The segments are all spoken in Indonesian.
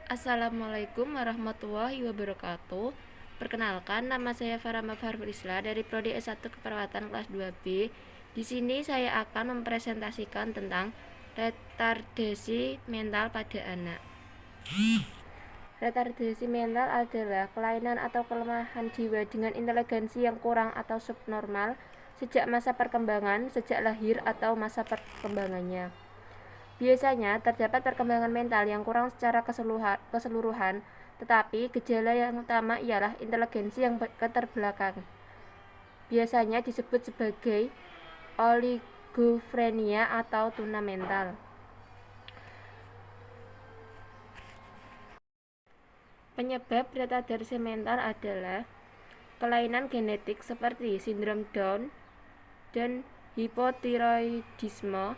Assalamualaikum warahmatullahi wabarakatuh. Perkenalkan, nama saya Farah Mafharfulisla dari Prodi S1 Keperawatan kelas 2B. Di sini saya akan mempresentasikan tentang retardasi mental pada anak. Retardasi mental adalah kelainan atau kelemahan jiwa dengan inteligensi yang kurang atau subnormal sejak masa perkembangan, sejak lahir atau masa perkembangannya. Biasanya terdapat perkembangan mental yang kurang secara keseluruhan, tetapi gejala yang utama ialah inteligensi yang keterbelakang. Biasanya disebut sebagai oligofrenia atau tuna mental. Penyebab retardasi mental adalah kelainan genetik seperti sindrom Down dan hipotiroidisme,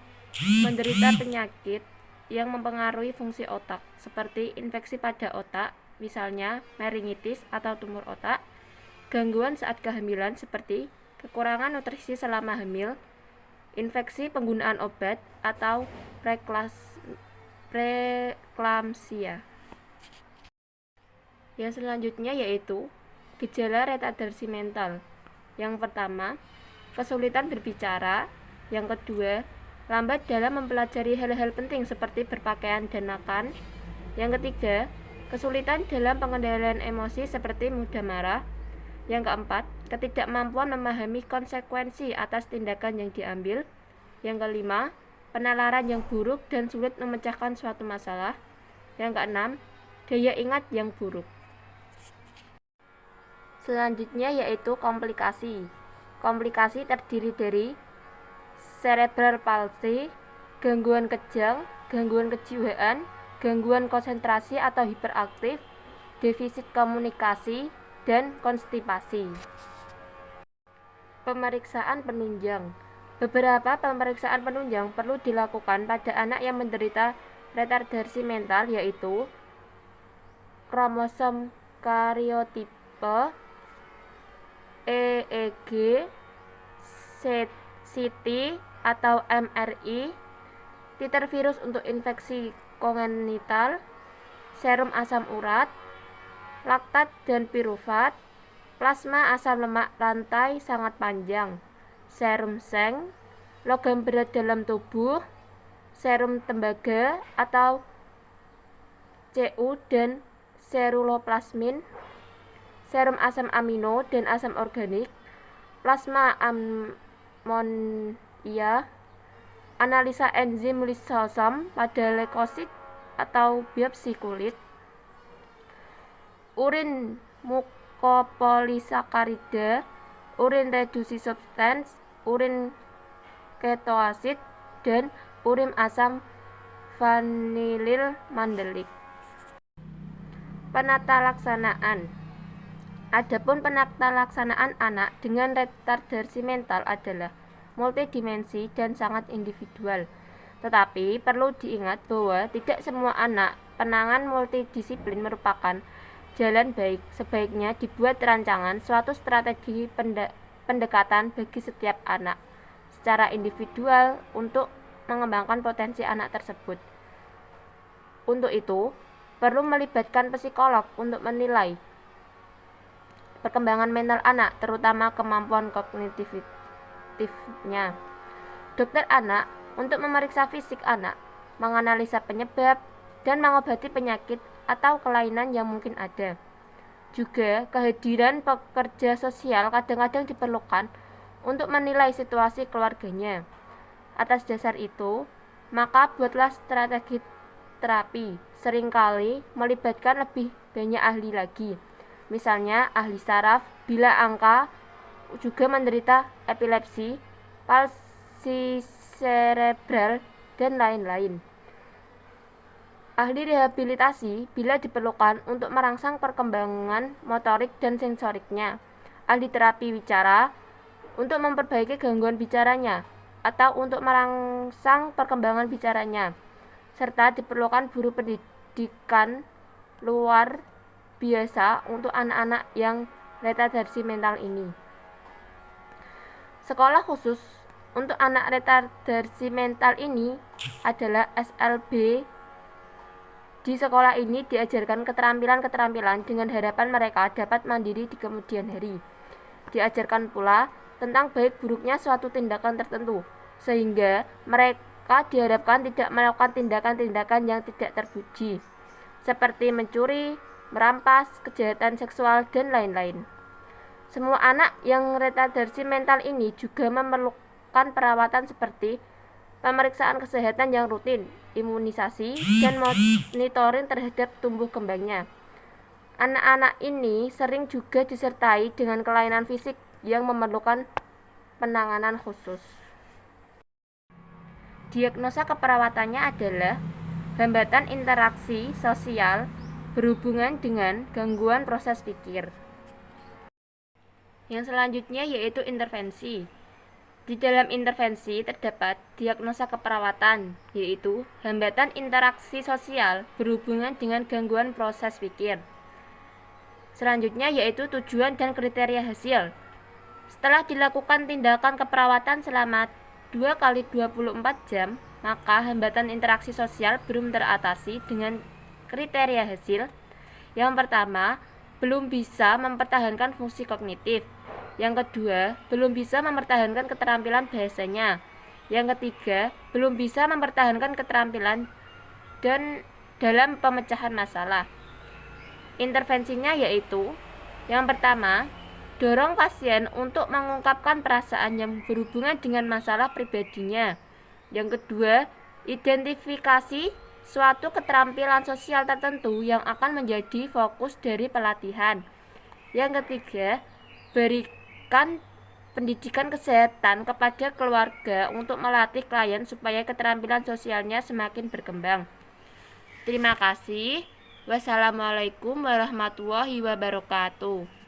menderita penyakit yang mempengaruhi fungsi otak, seperti infeksi pada otak, misalnya meningitis atau tumor otak, gangguan saat kehamilan seperti kekurangan nutrisi selama hamil, infeksi penggunaan obat, atau preeklamsia. Yang selanjutnya yaitu gejala retardasi mental. Yang pertama, kesulitan berbicara. Yang kedua, lambat dalam mempelajari hal-hal penting seperti berpakaian dan makan. Yang ketiga, kesulitan dalam pengendalian emosi seperti mudah marah. Yang keempat, ketidakmampuan memahami konsekuensi atas tindakan yang diambil. Yang kelima, penalaran yang buruk dan sulit memecahkan suatu masalah. Yang keenam, daya ingat yang buruk. Selanjutnya yaitu komplikasi. Komplikasi terdiri dari cerebral palsy, gangguan kejang, gangguan kejiwaan, gangguan konsentrasi atau hiperaktif, defisit komunikasi, dan konstipasi. Pemeriksaan penunjang. Beberapa pemeriksaan penunjang perlu dilakukan pada anak yang menderita retardasi mental, yaitu kromosom karyotipe, EEG, CT atau MRI, titer virus untuk infeksi kongenital, serum asam urat, laktat dan pirufat, plasma asam lemak rantai sangat panjang, serum seng, logam berat dalam tubuh, serum tembaga atau CU dan seruloplasmin, serum asam amino dan asam organik, plasma amonia, analisa enzim lisosom pada leukosit atau biopsi kulit, urin mukopolisakarida, urin reduksi substans, urin ketoasid, dan urin asam vanilil mandelik. Penata laksanaan. Adapun penata laksanaan anak dengan retardasi mental adalah multidimensi dan sangat individual. Tetapi perlu diingat bahwa tidak semua anak penanganan multidisiplin merupakan jalan baik. Sebaiknya dibuat rancangan suatu strategi pendekatan bagi setiap anak secara individual untuk mengembangkan potensi anak tersebut. Untuk itu, perlu melibatkan psikolog untuk menilai perkembangan mental anak, terutama kemampuan kognitifnya. Dokter anak untuk memeriksa fisik anak, menganalisa penyebab, dan mengobati penyakit atau kelainan yang mungkin ada. Juga kehadiran pekerja sosial kadang-kadang diperlukan untuk menilai situasi keluarganya. Atas dasar itu, maka buatlah strategi terapi, seringkali melibatkan lebih banyak ahli lagi. Misalnya ahli saraf bila angka juga menderita epilepsi, palsi cerebral, dan lain-lain. Ahli rehabilitasi bila diperlukan untuk merangsang perkembangan motorik dan sensoriknya. Ahli terapi bicara untuk memperbaiki gangguan bicaranya atau untuk merangsang perkembangan bicaranya. Serta diperlukan guru pendidikan luar biasa untuk anak-anak yang retardasi mental ini. Sekolah khusus untuk anak retardasi mental ini adalah SLB Di sekolah ini diajarkan keterampilan-keterampilan dengan harapan mereka dapat mandiri di kemudian hari. Diajarkan pula tentang baik buruknya suatu tindakan tertentu, sehingga mereka diharapkan tidak melakukan tindakan-tindakan yang tidak terpuji, seperti mencuri, merampas, kejahatan seksual, dan lain-lain. Semua anak yang retardasi mental ini juga memerlukan perawatan seperti pemeriksaan kesehatan yang rutin, imunisasi, dan monitoring terhadap tumbuh kembangnya. Anak-anak ini sering juga disertai dengan kelainan fisik yang memerlukan penanganan khusus. Diagnosa keperawatannya adalah hambatan interaksi sosial berhubungan dengan gangguan proses pikir. Yang selanjutnya yaitu intervensi. Di dalam intervensi terdapat diagnosa keperawatan, yaitu hambatan interaksi sosial berhubungan dengan gangguan proses pikir. Selanjutnya yaitu tujuan dan kriteria hasil. Setelah dilakukan tindakan keperawatan selama 2 kali 24 jam, maka hambatan interaksi sosial belum teratasi dengan kriteria hasil. Yang pertama, belum bisa mempertahankan fungsi kognitif. Yang kedua, belum bisa mempertahankan keterampilan bahasanya. Yang ketiga, belum bisa mempertahankan keterampilan dan dalam pemecahan masalah. Intervensinya yaitu, yang pertama, dorong pasien untuk mengungkapkan perasaan yang berhubungan dengan masalah pribadinya. Yang kedua, identifikasi suatu keterampilan sosial tertentu yang akan menjadi fokus dari pelatihan. Yang ketiga, berikan pendidikan kesehatan kepada keluarga untuk melatih klien supaya keterampilan sosialnya semakin berkembang. Terima kasih. Wassalamualaikum warahmatullahi wabarakatuh.